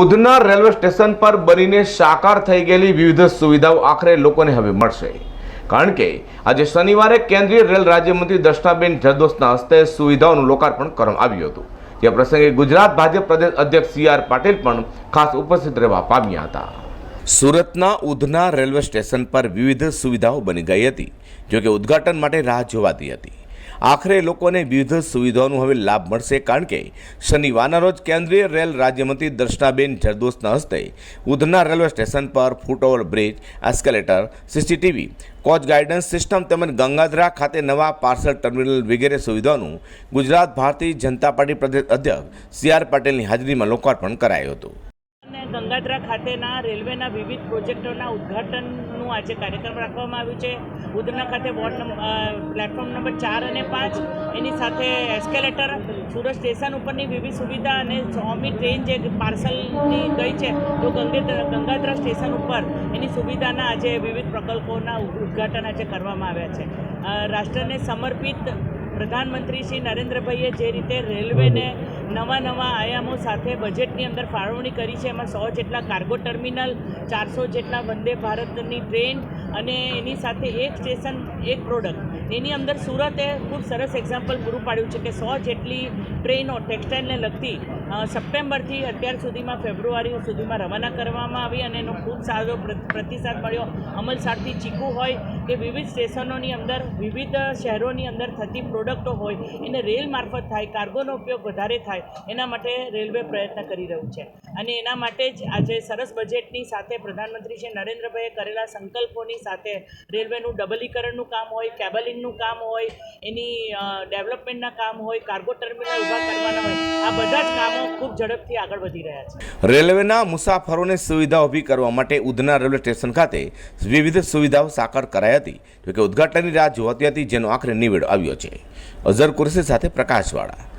Udhna railway station પર બનીને સાકાર થઈ ગયેલી વિવિધ સુવિધાઓ આખરે લોકોને હવે મળશે, કારણ કે આજે શનિવારે કેન્દ્રીય રેલ રાજ્યમંત્રી દર્શનાબેન જરદોશના હસ્તે સુવિધાઓનું લોકાર્પણ કરવામાં આવ્યું હતું। તે પ્રસંગે ગુજરાત ભાજપ પ્રદેશ અધ્યક્ષ સી.આર. પાટીલ પણ ખાસ ઉપસ્થિત રહેવા પામ્યા હતા। સુરતના ઉધના રેલવે સ્ટેશન પર વિવિધ સુવિધાઓ બની ગઈ હતી, જો કે ઉદ્ઘાટન માટે રાહ જોવાતી હતી। આખરે લોકોને વિવિધ સુવિધાઓનો હવે લાભ મળશે, કારણ કે શનિવારના રોજ કેન્દ્રીય રેલ રાજ્યમંત્રી દર્શનાબેન જરદોશના હસ્તે ઉધના રેલવે સ્ટેશન પર foot over bridge, escalator, CCTV, coach guidance system તેમજ ગંગાધરા ખાતે નવા પાર્સલ ટર્મિનલ વગેરે સુવિધાઓનું ગુજરાત ભારતીય જનતા પાર્ટી પ્રદેશ અધ્યક્ષ સી.આર. પાટીલની હાજરીમાં લોકાર્પણ કરાયું હતું। ગંગાધરા ખાતેના રેલવેના વિવિધ પ્રોજેક્ટોના ઉદ્ઘાટનનું આજે કાર્યક્રમ રાખવામાં આવ્યું છે। ઉધના ખાતે પ્લેટફોર્મ નંબર 4 અને 5, એની સાથે એસ્કેલેટર, સુરત સ્ટેશન ઉપરની વિવિધ સુવિધા અને 100મી ટ્રેન જે પાર્સલની ગઈ છે તો ગંગાધરા સ્ટેશન ઉપર એની સુવિધાના આજે વિવિધ પ્રકલ્પોના ઉદ્ઘાટન આજે કરવામાં આવ્યા છે। રાષ્ટ્રને સમર્પિત પ્રધાનમંત્રી શ્રી નરેન્દ્રભાઈએ જે રીતે રેલવેને નવા આયામો સાથે બજેટની અંદર ફાળવણી કરી છે, એમાં 100 જેટલા કાર્ગો ટર્મિનલ, 400 જેટલા વંદે ભારતની ટ્રેન અને એની સાથે એક સ્ટેશન એક પ્રોડક્ટ, એની અંદર સુરતે ખૂબ સરસ એક્ઝામ્પલ પૂરું પાડ્યું છે કે 100 જેટલી ટ્રેનો ટેક્સટાઇલને લગતી સપ્ટેમ્બરથી અત્યાર સુધીમાં ફેબ્રુઆરી સુધીમાં રવાના કરવામાં આવી અને એનો ખૂબ સારો પ્રતિસાદ મળ્યો। અમલસાડથી ચીકુ હોય કે વિવિધ સ્ટેશનોની અંદર વિવિધ શહેરોની અંદર થતી પ્રોડક્ટો હોય એને રેલ મારફત થાય, કાર્ગોનો ઉપયોગ વધારે થાય, એના માટે રેલવે પ્રયત્ન કરી રહ્યું છે અને એના માટે જ આજે સરસ બજેટની સાથે પ્રધાનમંત્રી શ્રી નરેન્દ્રભાઈએ કરેલા સંકલ્પોની સાથે રેલવેનું ડબલીકરણનું કામ હોય, કેબલિંગનું કામ હોય, એની ડેવલપમેન્ટના કામ હોય, કાર્ગો ટર્મિનલ ઊભા કરવાના હોય, આ બધા જ કામો ખૂબ ઝડપથી આગળ વધી રહ્યા છે। રેલવેના મુસાફરોને સુવિધા ઊભી કરવા માટે ઉધના રેલવે સ્ટેશન ખાતે વિવિધ સુવિધાઓ સાકાર કરાઈ હતી, જોકે ઉદ્ઘાટનની રાહ જોવાતી હતી, જેનો આખરે નિવેડો આવ્યો છે। અઝર કુરેશી સાથે પ્રકાશવાળા।